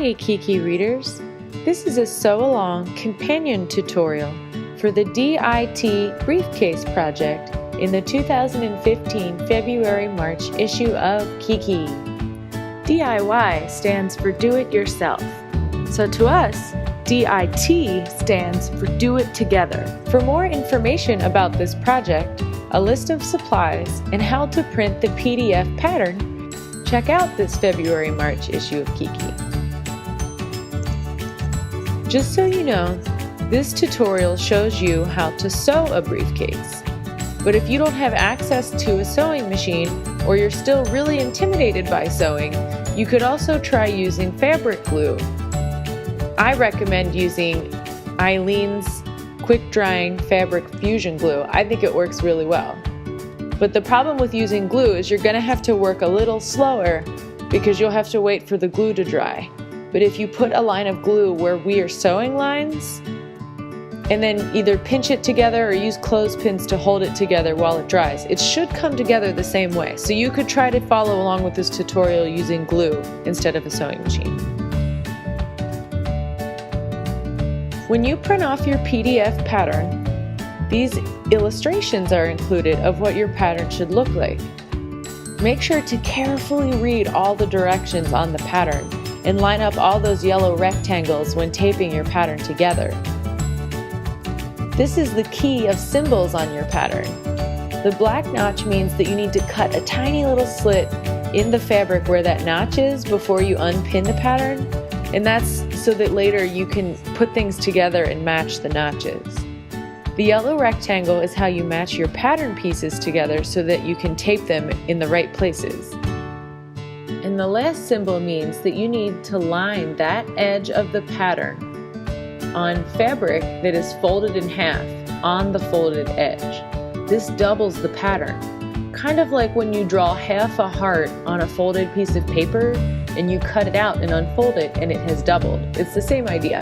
Hey Kiki readers! This is a sew-along companion tutorial for the DIT Briefcase project in the 2015 February-March issue of Kiki. DIY stands for Do It Yourself, so to us, DIT stands for Do It Together. For more information about this project, a list of supplies, and how to print the PDF pattern, check out this February-March issue of Kiki. Just so you know, this tutorial shows you how to sew a briefcase. But if you don't have access to a sewing machine, or you're still really intimidated by sewing, you could also try using fabric glue. I recommend using Eileen's quick drying fabric fusion glue. I think it works really well. But the problem with using glue is you're going to have to work a little slower because you'll have to wait for the glue to dry. But if you put a line of glue where we are sewing lines, and then either pinch it together or use clothespins to hold it together while it dries, it should come together the same way. So you could try to follow along with this tutorial using glue instead of a sewing machine. When you print off your PDF pattern, these illustrations are included of what your pattern should look like. Make sure to carefully read all the directions on the pattern and line up all those yellow rectangles when taping your pattern together. This is the key of symbols on your pattern. The black notch means that you need to cut a tiny little slit in the fabric where that notch is before you unpin the pattern, and that's so that later you can put things together and match the notches. The yellow rectangle is how you match your pattern pieces together so that you can tape them in the right places. And the last symbol means that you need to line that edge of the pattern on fabric that is folded in half on the folded edge. This doubles the pattern, kind of like when you draw half a heart on a folded piece of paper and you cut it out and unfold it and it has doubled. It's the same idea.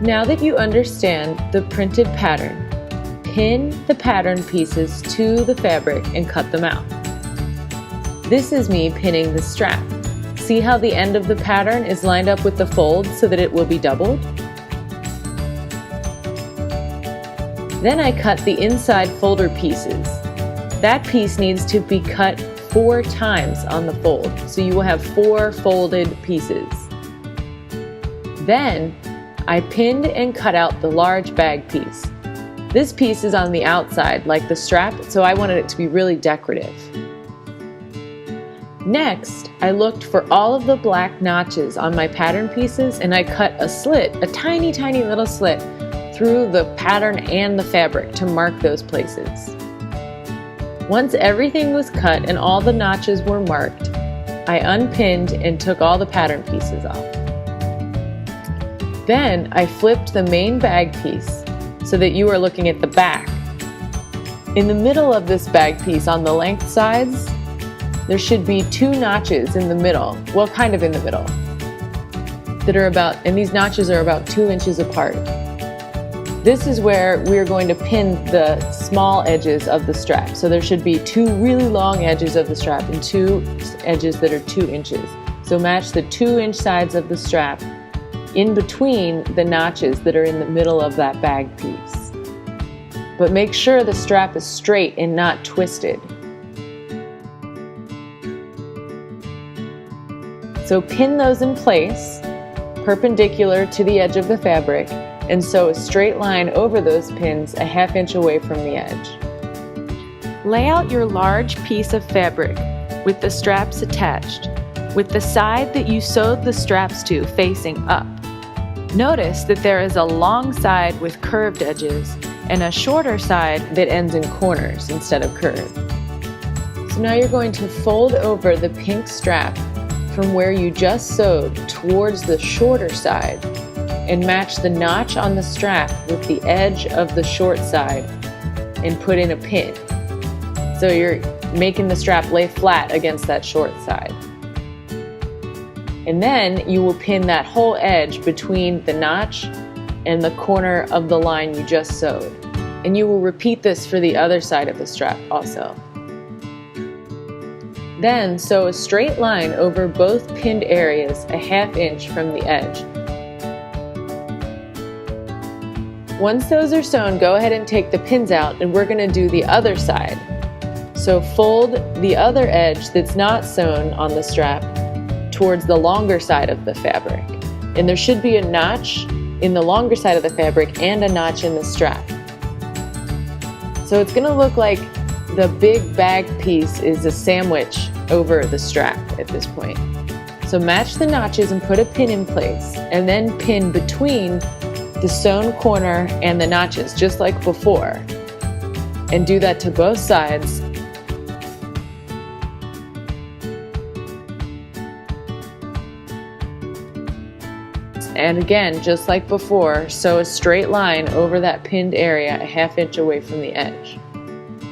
Now that you understand the printed pattern, pin the pattern pieces to the fabric and cut them out. This is me pinning the strap. See how the end of the pattern is lined up with the fold so that it will be doubled? Then I cut the inside folder pieces. That piece needs to be cut 4 times on the fold, so you will have 4 folded pieces. Then I pinned and cut out the large bag piece. This piece is on the outside, like the strap, so I wanted it to be really decorative. Next, I looked for all of the black notches on my pattern pieces and I cut a slit, a tiny little slit, through the pattern and the fabric to mark those places. Once everything was cut and all the notches were marked, I unpinned and took all the pattern pieces off. Then I flipped the main bag piece so that you are looking at the back. In the middle of this bag piece, on the length sides, there should be 2 notches in the middle, well, kind of in the middle, and these notches are about 2 inches apart. This is where we're going to pin the small edges of the strap. So there should be 2 really long edges of the strap and 2 edges that are 2 inches. So match the 2-inch sides of the strap in between the notches that are in the middle of that bag piece. But make sure the strap is straight and not twisted. So pin those in place, perpendicular to the edge of the fabric, and sew a straight line over those pins a 1/2 inch away from the edge. Lay out your large piece of fabric with the straps attached, with the side that you sewed the straps to facing up. Notice that there is a long side with curved edges and a shorter side that ends in corners instead of curved. So now you're going to fold over the pink strap from where you just sewed towards the shorter side and match the notch on the strap with the edge of the short side and put in a pin. So you're making the strap lay flat against that short side. And then you will pin that whole edge between the notch and the corner of the line you just sewed. And you will repeat this for the other side of the strap also. Then sew a straight line over both pinned areas a ½ inch from the edge. Once those are sewn, go ahead and take the pins out, and we're going to do the other side. So fold the other edge that's not sewn on the strap towards the longer side of the fabric. And there should be a notch in the longer side of the fabric and a notch in the strap. So it's going to look like the big bag piece is a sandwich over the strap at this point. So match the notches and put a pin in place, and then pin between the sewn corner and the notches, just like before. And do that to both sides. And again, just like before, sew a straight line over that pinned area a ½ inch away from the edge.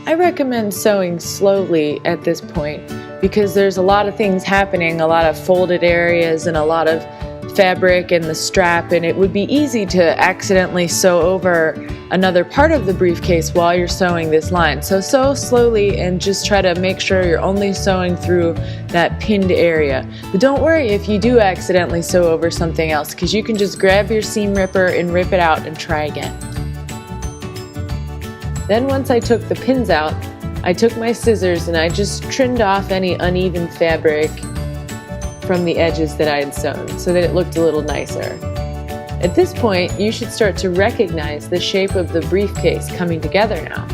I recommend sewing slowly at this point because there's a lot of things happening, a lot of folded areas and a lot of fabric in the strap, and it would be easy to accidentally sew over another part of the briefcase while you're sewing this line. So sew slowly and just try to make sure you're only sewing through that pinned area. But don't worry if you do accidentally sew over something else, because you can just grab your seam ripper and rip it out and try again. Then once I took the pins out, I took my scissors and I just trimmed off any uneven fabric from the edges that I had sewn so that it looked a little nicer. At this point, you should start to recognize the shape of the briefcase coming together now.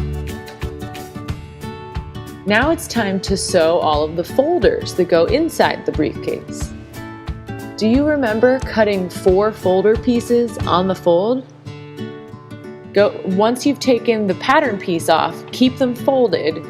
Now it's time to sew all of the folders that go inside the briefcase. Do you remember cutting 4 folder pieces on the fold? Once you've taken the pattern piece off, keep them folded,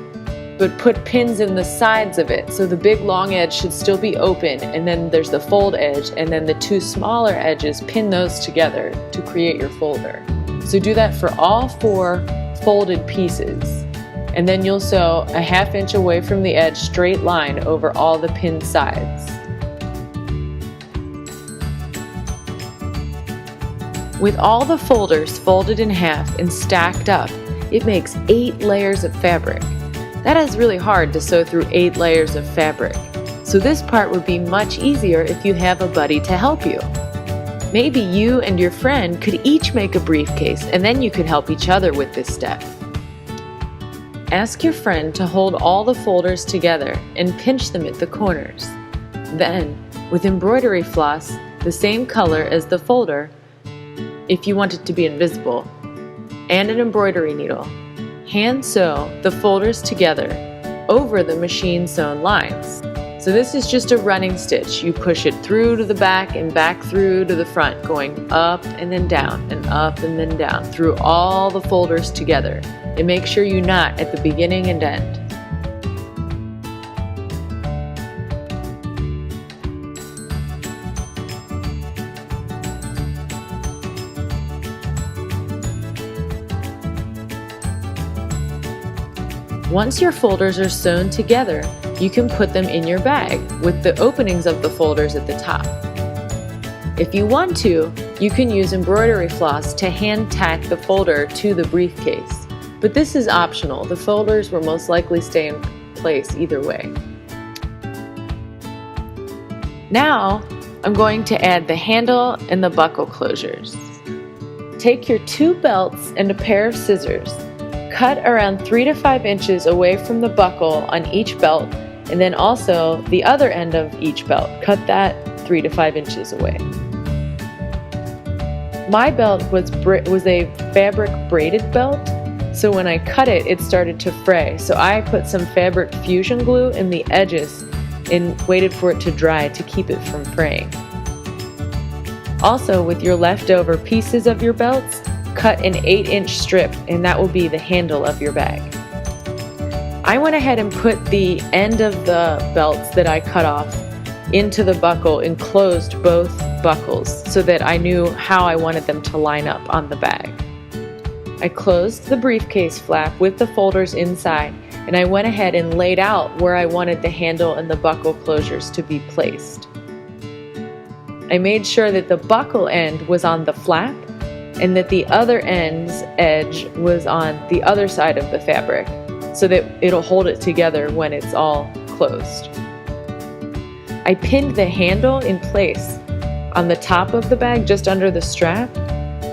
but put pins in the sides of it. So the big long edge should still be open, and then there's the fold edge, and then the 2 smaller edges, pin those together to create your folder. So do that for all 4 folded pieces. And then you'll sew a ½ inch away from the edge, straight line over all the pinned sides. With all the folders folded in half and stacked up, it makes 8 layers of fabric. That is really hard to sew through 8 layers of fabric. So this part would be much easier if you have a buddy to help you. Maybe you and your friend could each make a briefcase, and then you could help each other with this step. Ask your friend to hold all the folders together and pinch them at the corners. Then, with embroidery floss, the same color as the folder, if you want it to be invisible, and an embroidery needle, hand sew the folders together over the machine sewn lines. So this is just a running stitch. You push it through to the back and back through to the front, going up and then down and up and then down through all the folders together. And make sure you knot at the beginning and end. Once your folders are sewn together, you can put them in your bag with the openings of the folders at the top. If you want to, you can use embroidery floss to hand tack the folder to the briefcase, but this is optional. The folders will most likely stay in place either way. Now, I'm going to add the handle and the buckle closures. Take your 2 belts and a pair of scissors. Cut around 3 to 5 inches away from the buckle on each belt, and then also the other end of each belt. Cut that 3 to 5 inches away. My belt was a fabric braided belt, so when I cut it, it started to fray. So I put some fabric fusion glue in the edges and waited for it to dry to keep it from fraying. Also, with your leftover pieces of your belts, cut an 8-inch strip, and that will be the handle of your bag. I went ahead and put the end of the belts that I cut off into the buckle and closed both buckles so that I knew how I wanted them to line up on the bag. I closed the briefcase flap with the folders inside, and I went ahead and laid out where I wanted the handle and the buckle closures to be placed. I made sure that the buckle end was on the flap and that the other end's edge was on the other side of the fabric so that it'll hold it together when it's all closed. I pinned the handle in place on the top of the bag just under the strap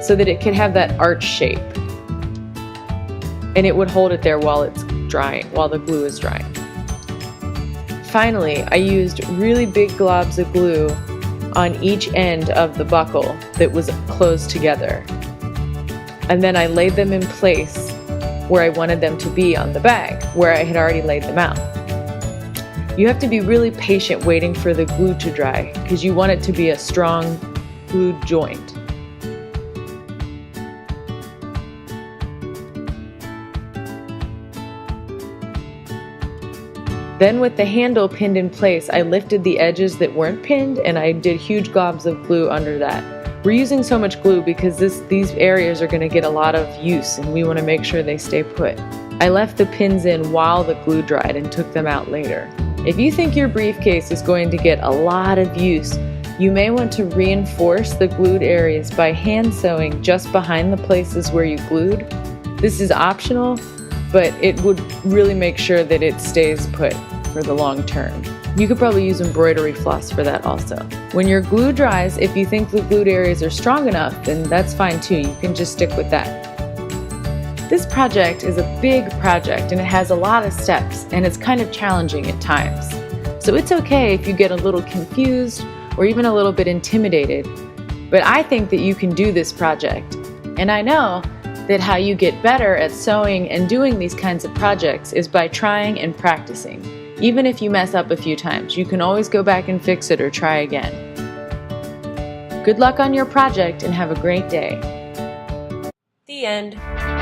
so that it could have that arch shape. And it would hold it there while it's drying, while the glue is drying. Finally, I used really big globs of glue on each end of the buckle that was closed together. And then I laid them in place where I wanted them to be on the bag, where I had already laid them out. You have to be really patient waiting for the glue to dry because you want it to be a strong glued joint. Then with the handle pinned in place, I lifted the edges that weren't pinned and I did huge globs of glue under that. We're using so much glue because these areas are going to get a lot of use and we want to make sure they stay put. I left the pins in while the glue dried and took them out later. If you think your briefcase is going to get a lot of use, you may want to reinforce the glued areas by hand sewing just behind the places where you glued. This is optional, but it would really make sure that it stays put for the long term. You could probably use embroidery floss for that also. When your glue dries, if you think the glued areas are strong enough, then that's fine too. You can just stick with that. This project is a big project and it has a lot of steps and it's kind of challenging at times. So it's okay if you get a little confused or even a little bit intimidated, but I think that you can do this project. And I know that how you get better at sewing and doing these kinds of projects is by trying and practicing. Even if you mess up a few times, you can always go back and fix it or try again. Good luck on your project and have a great day. The end.